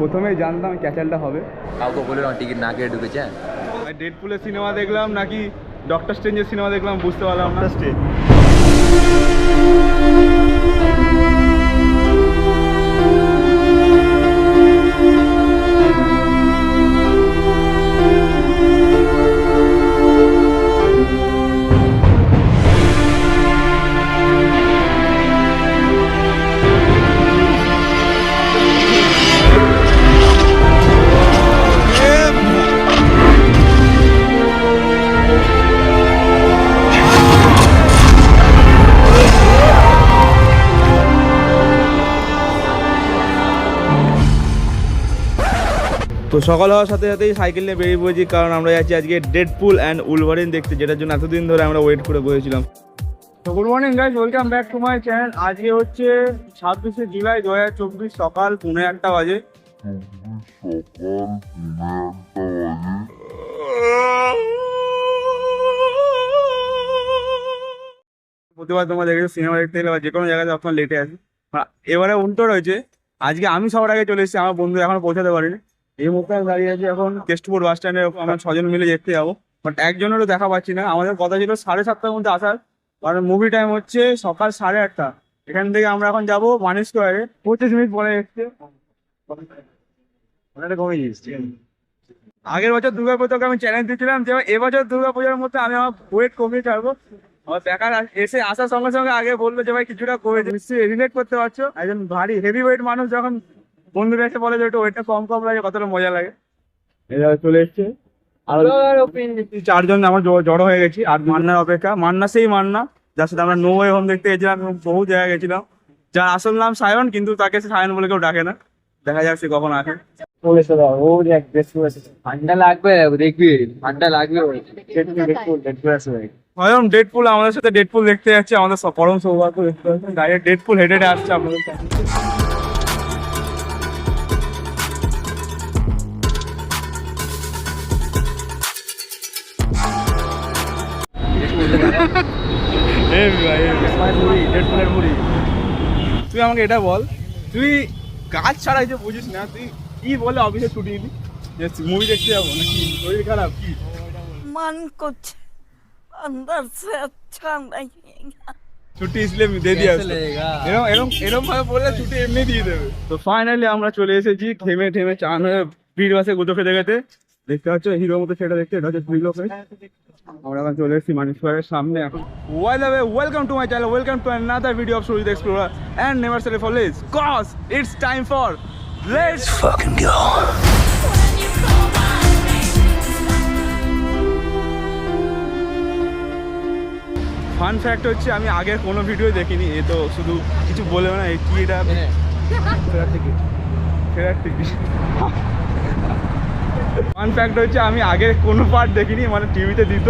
প্রথমেই জানতাম ক্যাচালটা হবে। কাউকে বলে না টিকিট না কেটে ঢুকেছে। ডেডপুলের সিনেমা দেখলাম নাকি ডক্টর স্ট্রেঞ্জের সিনেমা দেখলাম বুঝতে পারলাম না। তো সকাল হওয়ার সাথে সাথেই সাইকেল নিয়ে বেরিয়ে পড়েছি, কারণ আমরা যাচ্ছি আজকে ডেডপুল অ্যান্ড উলভারিন দেখতে, যেটার জন্য এতদিন ধরে আমরা ওয়েট করে বসেছিলাম। তো good morning guys, welcome back to my channel. আজকে হচ্ছে 26শে জুলাই 2024, সকাল 1:30 বাজে। প্রতিবার তোমরা দেখেছো সিনেমা দেখতে গেলে বা যে কোনো জায়গায় আপনার লেটে আসি, এবারে উল্টো রয়েছে। আজকে আমি সবার আগে চলে এসেছি, আমার বন্ধু এখনো পৌঁছাতে পারিনি। এই মুহূর্তে আমি দাঁড়িয়ে আছি এখন কেষ্টপুর বাস স্ট্যান্ডে, আমরা 6 জন মিলে দেখতে যাবো, বাট একজনেরও দেখা পাচ্ছি না। আমাদের কথা ছিল 7:30টার মধ্যে আসার, কারণ মুভি টাইম হচ্ছে সকাল 8:30। এখান থেকে আমরা এখন যাবো মানি স্কোয়ারে, 25 মিনিট পরে এসছে। আগের বছর দুর্গাপূজাকে আমি চ্যালেঞ্জ দিচ্ছিলাম যে এবছর দুর্গাপূজার মধ্যে আমি আমার ওয়েট কমিয়ে ছাড়বো। আমার বেকার এসে আসার সঙ্গে সঙ্গে আগে বললো যে ভাই কিছুটা কমে, নিশ্চয়ই রিলেট করতে পারছো। একজন ভারী হেভি ওয়েট মানুষ যখন বন্ধুরা এসে বলে যে একটু ওয়েটটা কম কম লাগে, কতটা মজা লাগে। এরা চলে এসছে আর 4 জন আমার জড়ো হয়ে গেছি। আর মান্নার অপেক্ষা, মান্না সেই মান্না যার সাথে আমরা নো ওয়ে হোম দেখতে গেছিলাম এবং বহু জায়গায় গেছিলাম, যার আসল নাম সায়ন, কিন্তু তাকে সায়ন বলে কেউ ডাকে না। দেখা যাক সে কখন আসে। ঠান্ডা লাগবে দেখবি, ঠান্ডা লাগবে। স্বয়ং ডেডপুল আমাদের সাথে ডেডপুল দেখতে যাচ্ছে, আমাদের পরম সৌভাগ্য। দেখতে পাচ্ছেন ডাইরেক্ট ডেডপুল হেঁটে হেঁটে আসছে আপনাদের সাথে। তুই আমাকে এটা বল, তুই কাজ ছাড়াই যে বুঝিস না, তুই কি বলে অফিসে ছুটি নিবি যে মুভি দেখতে যাবো নাকি? শরীর খারাপ কি? मन कुछ अंदर से अच्छा नहीं है। ছুটি इसलिए दे दिया এরকম এরকম এরকম ভাবে বললে ছুটি এমনি দিয়ে দেবে। তো ফাইনালি আমরা চলে এসেছি থেমে থেমে চান হয়ে ভিড় বাসে গুজো খেতে খেতে। দেখতে পাচ্ছ হিরোর মতো সেটা দেখতে, এটা হচ্ছে থ্রিল অফ। আমরা এখন চলে এসেছি মানি স্কোয়ারের সামনে। এখন welcome to my channel, welcome to another video of Sujit explorer and never settle for less, cause it's time for let's fucking go. Fun fact হচ্ছে আমি আগের কোনো ভিডিও দেখিনি, এ তো শুধু কিছু বলে না কি এটা ফেরার টিকিট। ফান ফ্যাক্ট হচ্ছে আমি আগের কোনো পার্ট দেখিনি, মানে টিভিতে দিত।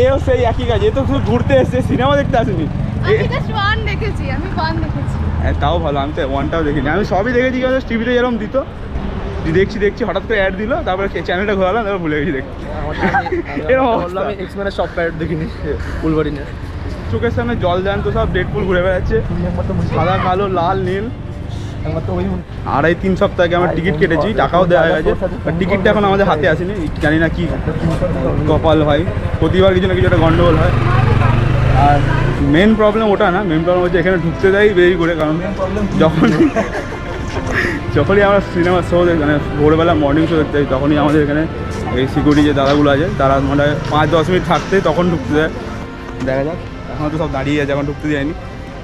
এও সেই একই কাজ, এ তো শুধু ঘুরতে এসছে, সিনেমা দেখতে আসেনি। হ্যাঁ তাও ভালো, আমি তো 1টাও দেখিনি, আমি সবই দেখেছি। টিভিতে যেরকম দিত দেখছি হঠাৎ করে অ্যাড দিল, তারপরে চ্যানেলটা ঘোরালাম, তারপর ভুলে গেছি দেখতে। এরকম সব প্যারেড দেখিনি উলভারিনের। চোখের সামনে জল জ্যান্ত সব ডেডপুল ঘুরে বেড়াচ্ছে, সাদা কালো লাল নীল। 2.5-3 সপ্তাহ আগে আমার টিকিট কেটেছি, টাকাও দেওয়া হয়ে গেছে, টিকিটটা এখন আমাদের হাতে আসেনি। জানি না কি কপাল হয়, প্রতিবার কিছু না কিছু একটা গন্ডগোল হয়। আর মেন প্রবলেম ওটা না, মেন প্রবলেম হচ্ছে এখানে ঢুকতে দেয় বেরিয়ে করে, কারণ যখনই আমরা সিনেমা শো মানে ভোরবেলা মর্নিং শো দেখতে যাই, তখনই আমাদের এখানে এই সিকিউরিটি যে দাদাগুলো আছে তারা মানে 5-10 মিনিট থাকতে তখন ঢুকতে দেয়। দেখা যাক, এখন তো সব দাঁড়িয়ে আছে, এখন ঢুকতে দেয়নি।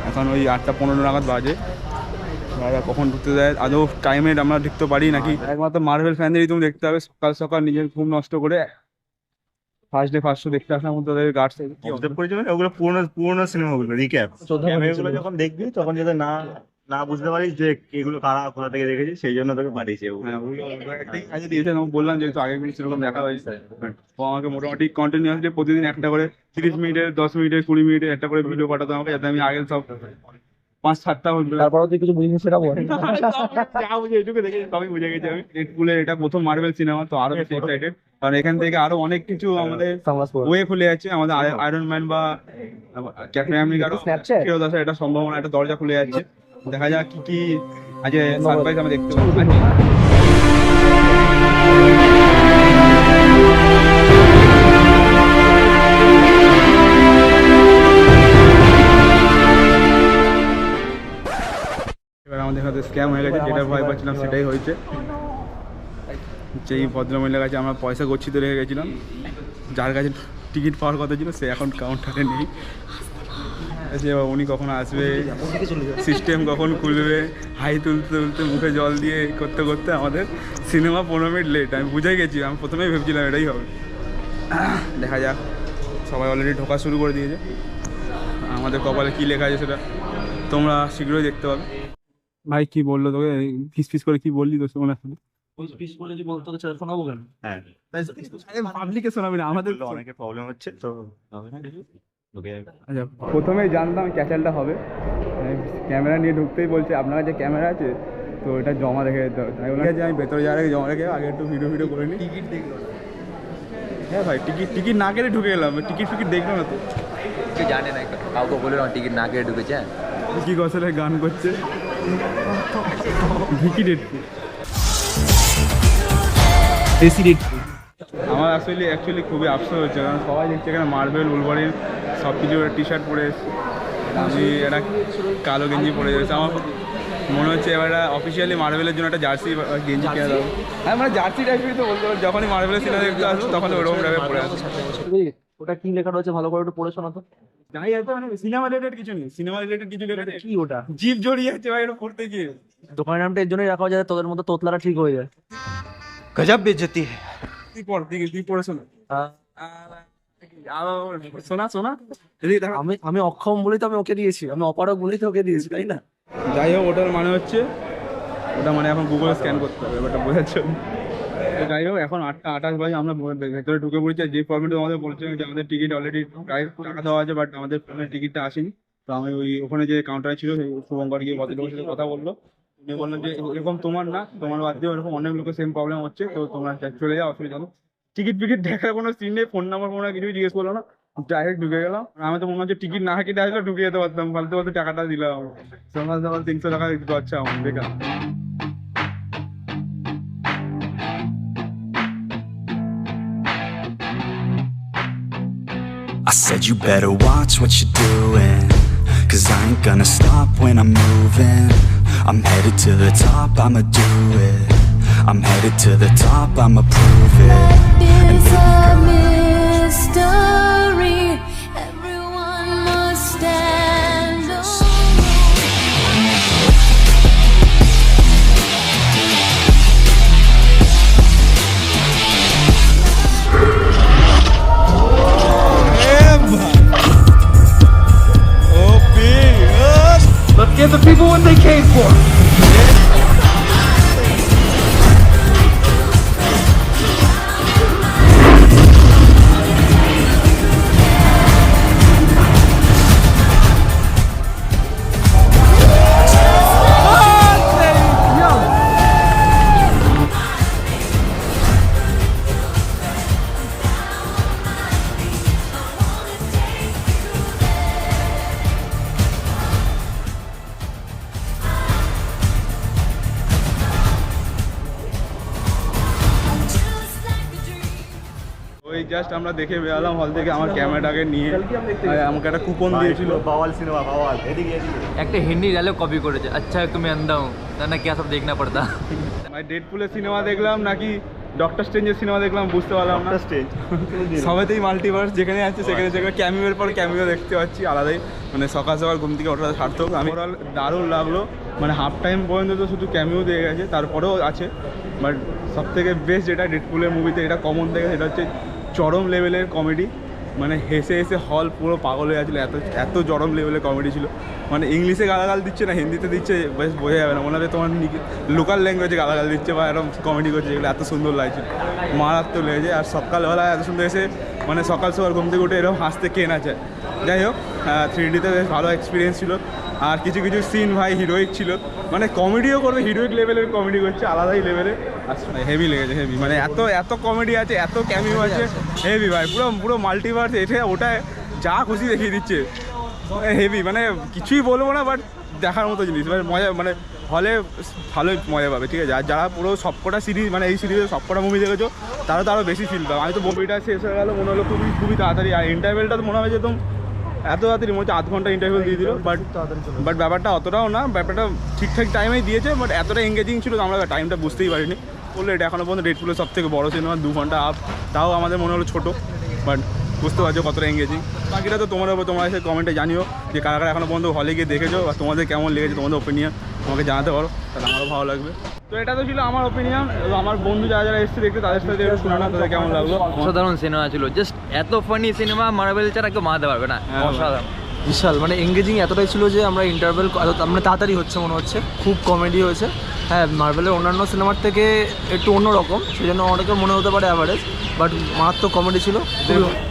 এখন ওই 8:15 নাগাদ বাজে, কখন ঢুকতে দেয় আদৌ টাইমে আমরা ঢুকতে পারি নাকি। একমাত্র মার্ভেল ফ্যানদেরই তুমি দেখতে হবে সকাল সকাল নিজের ঘুম নষ্ট করে ফার্স্ট ডে ফার্স্ট শো দেখতে আসার মধ্যে তাদের গার্ডস ওগুলো পুরোনো সিনেমাগুলো রিক্যাপ এগুলো যখন দেখবি তখন যাতে না বুঝতে পারিস যে এগুলো কারা কোথা থেকে দেখেছি, সেই জন্য তোকে পাঠিয়েছে। বললাম যেহেতু আগে সেরকম দেখা হয়েছে, ও আমাকে মোটামুটি কন্টিনিউয়াসলি প্রতিদিন একটা করে 30 মিনিটের 10 মিনিটের 20 মিনিটের একটা করে ভিডিও পাঠাতো আমাকে, যাতে আমি আগে সব 5-7টা তারপরে তুই কিছু বুঝিনি সেটা বল। যা বুঝে এটুকু দেখে সবই বুঝে গেছি আমি। ডেডপুলের এটা প্রথম মার্ভেল সিনেমা, তো আরো বেশি এক্সাইটেড, কারণ এখান থেকে আরো অনেক কিছু আমাদের ওয়ে খুলে যাচ্ছে। আমাদের আয়রন ম্যান বা ক্যাপ্টেন আমেরিকার ফেরত আসার একটা সম্ভাবনা, একটা দরজা খুলে যাচ্ছে। দেখা যাক কি কি আজ সারপ্রাইজ আমরা দেখতে পাচ্ছি। এবার আমাদের সাথে স্ক্যাম হয়ে গেছে, যেটা ভয় পাচ্ছিলাম সেটাই হয়েছে। যেই ভদ্রমহিলার কাছে আমরা পয়সা গচ্ছিত রেখে গেছিলাম, যার কাছে টিকিট পাওয়ার কথা ছিল সে এখন কাউন্টারে নেই। সে উনি কখন আসবে, সিস্টেম কখন খুলবে, হাই তুলতে তুলতে মুখে জল দিয়ে করতে করতে আমাদের সিনেমা 15 মিনিট লেট। আমি বুঝে গেছি, আমি প্রথমেই ভেবেছিলাম এটাই হবে। দেখা যাক, সবাই অলরেডি ঢোকা শুরু করে দিয়েছে। আমাদের কপালে কী লেখা আছে সেটা তোমরা শীঘ্রই দেখতে পাবে। ভাই কি বললো তোকে, ফিস করে কি বললি তোর সঙ্গে? হ্যাঁ, পাবলিকে শোনাবি না, আমাদের বললো অনেকের প্রবলেম হচ্ছে তো হবে না কিছু, ঢুকে যাবে। আচ্ছা, প্রথমেই জানতাম ক্যাচালটা হবে, ক্যামেরা নিয়ে ঢুকতেই বলছে আপনার কাছে ক্যামেরা আছে তো এটা জমা রেখে যেতে হবে। তাই বললাম যে আমি ভেতরে যাওয়ার আগে জমা রেখে আগে একটু ভিডিও করে নিই। টিকিট দেখলো? হ্যাঁ ভাই, টিকিট না কেটে ঢুকে গেলাম, টিকিট দেখলো না তো। কেউ জানে না, কাউকে বলে না টিকিট না কেটে ঢুকেছে। কি গসলে গান করছে ভিকি ডেটপুর। আমার অ্যাকচুয়ালি খুবই আফসোস হচ্ছে, কারণ সবাই দেখছে এখানে মার্বেল, উলভারিন সব কিছু টি শার্ট পরে এসেছে, আমি একটা কালো গেঞ্জি পরে যাচ্ছে। আমার মনে হচ্ছে এবার অফিসিয়ালি মার্বেলের জন্য একটা জার্সি গেঞ্জি কিনে দেবো। হ্যাঁ, মানে জার্সি টাইপেরই তো বলতে পারো, যখনই মার্বেলের সিনেমা দেখতে আসবো তখন ওরকম টাইপের পরে আসবো। ওটা কি লেখা রয়েছে ভালো করে একটু পড়ে শোনা তো। জানি এত মানে সিনেমা রিলেটেড কিছু নেই, কি ওটা? জিপ জড়িয়ে যাচ্ছে ভাই এটা পড়তে গিয়ে। দোকানের নামটা এর জন্যই রাখা যায় তোদের মতো তোতলারা ঠিক হয়ে যায়। गजब बेइज्जती है। তুই পড়ে শোনা। শোনা আমি অক্ষম বলেই তো আমি ওকে দিয়েছি, আমি অপারক বলেই তো ওকে দিয়েছি, তাই না? যাই হোক, ওটার মানে হচ্ছে ওটা মানে এখন গুগলে স্ক্যান করতে হবে, ওটা বোঝাচ্ছে। তো যাই হোক, এখন 8:28 বাজে, আমরা ভেতরে ঢুকে পড়েছি। যে ফর্মেটে আমাদের বলছে যে আমাদের টিকিট অলরেডি প্রায় টাকা দেওয়া আছে, বাট আমাদের ফোনের টিকিটটা আসেনি। তো আমি ওখানে যে কাউন্টারে ছিল সেই শুভঙ্কর গিয়ে ভদ্রলোকের সাথে কথা বললো। উনি বললেন যে এরকম তোমার না, তোমার বাদ দিয়ে এরকম অনেক লোকের সেম প্রবলেম হচ্ছে, তো তোমরা চলে যাও, অসুবিধা নেই। টিকিট দেখার কোনো সিন নেই, ফোন নাম্বার কিছুই জিজ্ঞেস করলো না, ডাইরেক্ট ঢুকে গেলাম। আমি তো মনে হচ্ছে টিকিট না কেটে আসলে ঢুকে যেতে পারতাম, ফালতু টাকাটা দিলাম। সকাল 300 টাকা দিতে পারছে আমার, বেকার। I said you better watch what you're doing, 'cause I ain't gonna stop when I'm moving. I'm headed to the top, I'ma do it. I'm headed to the top, I'ma prove it. It's a mystery. Everyone must stand alone. Let's give the people what they came for. ওই just আমরা দেখে বেরালাম হল থেকে, আমার ক্যামেরাটাকে নিয়ে আমাকে একটা coupon দিয়েছিল। বাওয়াল সিনেমা, বাওয়াল এদিকে একটা হিন্দি ডায়লগ কপি করেছে, আচ্ছা তুমি আন্ধা হুঁ না কি সব দেখনা পড়তা। ভাই ডেডপুলের সিনেমা দেখলাম নাকি ডক্টর স্ট্রেঞ্জের সিনেমা দেখলাম বুঝতে পারলাম না। সবেতেই মাল্টিভার্স, যেখানে আছে সেখানে ক্যামিওর পর ক্যামিও দেখতে পাচ্ছি আলাদাই। মানে সকাল ঘুম থেকে ওঠা সার্থক। আমি ওভারঅল দারুণ লাগলো, মানে হাফ টাইম পর্যন্ত তো শুধু ক্যামিও দিয়ে গেছে, তারপরেও আছে। বাট সব থেকে বেস্ট যেটা ডেডপুলের মুভিতে এটা কমন থেকে, সেটা হচ্ছে চরম লেভেলের কমেডি। মানে হেসে হেসে হল পুরো পাগল হয়ে গেছিলো, এত চরম লেভেলের কমেডি ছিল। মানে ইংলিশে গালাগাল দিচ্ছে না, হিন্দিতে দিচ্ছে, বেশ বোঝা যাবে না, মনে হয় তোমার লোকাল ল্যাঙ্গুয়েজে গালাগাল দিচ্ছে বা এরকম কমেডি করছে, যেগুলো এত সুন্দর লাগছিল, মারাত্মক লেগেছে। আর সকালবেলা এত সুন্দর এসে মানে সকাল ঘুম থেকে উঠে এরকম হাসতে কে না চায়। যাই হোক, 3Dতে বেশ ভালো এক্সপিরিয়েন্স ছিল। আর কিছু সিন ভাই হিরোইক ছিল, মানে কমেডিও করবে, হিরোইক লেভেলের কমেডি করছে, আলাদাই লেভেলে। আর হেভি লেগেছে, হেভি, মানে এত কমেডি আছে, এত ক্যামিও আছে, হেভি ভাই, পুরো মাল্টিভার্স। এটা ওটায় যা খুশি দেখিয়ে দিচ্ছে, হেভি, মানে কিছুই বলবো না, বাট দেখার মতো জিনিস, মানে মজা, মানে হলে ভালোই মজা পাবে, ঠিক আছে। আর যারা পুরো সবকটা সিরিজ, মানে এই সিরিজের সবকটা মুভি দেখেছো, তারা তো আরও বেশি ফিল পাবে। আমি তো মুভিটা শেষ হয়ে গেলো মনে হলো খুবই খুবই তাড়াতাড়ি, আর ইন্টারভেলটা তো মনে হয় যেরকম এত তাড়াতাড়ি মনে হচ্ছে 8 ঘন্টা ইন্টারভেল দিয়ে দিল, বাট ব্যাপারটা অতটাও না, ব্যাপারটা ঠিকঠাক টাইমেই দিয়েছে, বাট এতটা এঙ্গেজিং ছিল আমরা টাইমটা বুঝতেই পারিনি। বললো এটা এখনো পর্যন্ত ডেডপুলের সব থেকে বড় সিনেমা, 2 ঘন্টা আপ, তাও আমাদের মনে হলো ছোটো, বাট বুঝতে পারছো কতটা এঙ্গেজিং। বাকিটা তো তোমার উপর, তোমরা এসে কমেন্টে জানিও যে কারা কারা এখনো পর্যন্ত হলে গিয়ে দেখেছো, আর তোমাদের কেমন লেগেছে, তোমাদের ওপিনিয়ন আমাকে জানাতে পারো, তাহলে আমারও ভালো লাগবে। তো এটা তো ছিল আমার ওপিনিয়ন, আমার বন্ধু যারা যারা এসেছে দেখতে তাদের সাথে একটু শোনা, তাদের কেমন লাগলো। অসাধারণ সিনেমা ছিল, জাস্ট এত ফানি সিনেমা মার্বেল ছাড়া কেউ মানাতে পারবে না, অসাধারণ। বিশাল মানে এঙ্গেজিং এতটাই ছিল যে আমরা ইন্টারভেল আমরা তাড়াতাড়ি হচ্ছে মনে হচ্ছে, খুব কমেডি হয়েছে। হ্যাঁ, মার্বেলের অন্যান্য সিনেমার থেকে একটু অন্যরকম, সেই জন্য অনেকের মনে হতে পারে অ্যাভারেজ, বাট মারাত্মক কমেডি ছিল।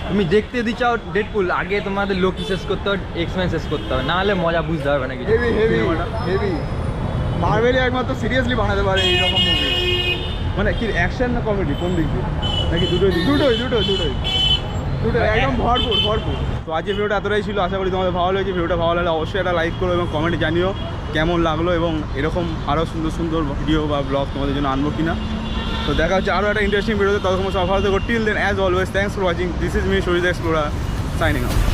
তুমি দেখতে যদি চাও ডেডপুল, আগে তোমাদের লোকি শেষ করতে হবে, এক্সম্যান শেষ করতে হবে, নাহলে মজা বুঝতে পারবে না কিছু। হেভি হেভি হেভি, মার্ভেলই একমাত্র সিরিয়াসলি বানাতে পারে এইরকম মুভি। মানে কি অ্যাকশন না কমেডি, কোন দিক দিয়ে নাকি দুটোই একদম ভরপুর। তো আজকে ভিডিওটা এতটাই ছিল, আশা করি তোমাদের ভালো লেগেছে। ভিডিওটা ভালো লাগলে অবশ্যই একটা লাইক করো এবং কমেন্টে জানিও কেমন লাগলো, এবং এরকম আরও সুন্দর সুন্দর ভিডিও বা ব্লগ তোমাদের জন্য আনবো কিনা। তো দেখা হচ্ছে আরও একটা ইন্টারেস্টিং ভিডিওতে, ততক্ষণ সব ভালো থেকো। Till then as always thanks for watching, this is me সরিজ এক্সপ্লোরার সাইনিং আউট।